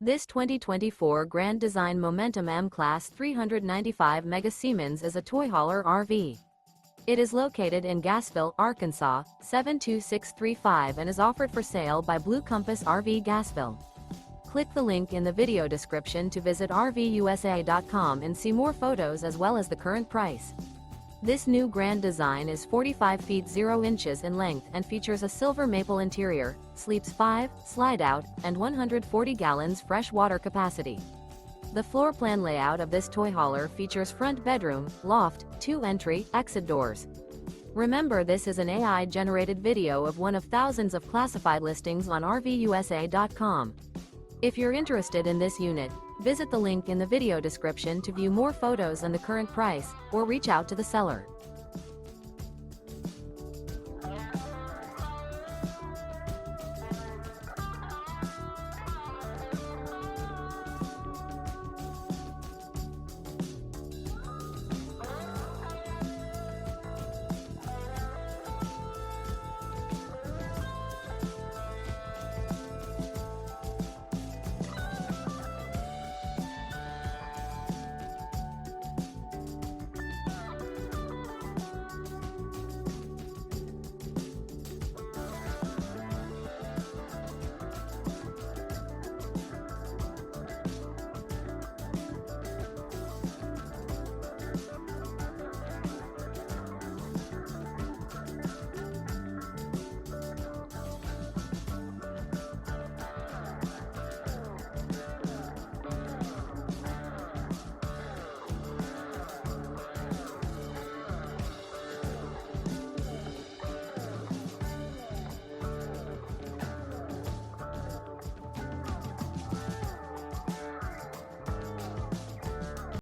This 2024 Grand Design Momentum M-Class 395 Mega Siemens is a toy hauler RV. It is located in Gassville, Arkansas, 72635 and is offered for sale by Blue Compass RV Gassville. Click the link in the video description to visit RVUSA.com and see more photos as well as the current price. This new Grand Design is 45 feet 0 inches in length and features a silver maple interior, sleeps 5, slide-out, and 140 gallons fresh water capacity. The floor plan layout of this toy hauler features front bedroom, loft, 2 entry, exit doors. Remember, this is an AI-generated video of one of thousands of classified listings on RVUSA.com. If you're interested in this unit, visit the link in the video description to view more photos and the current price, or reach out to the seller.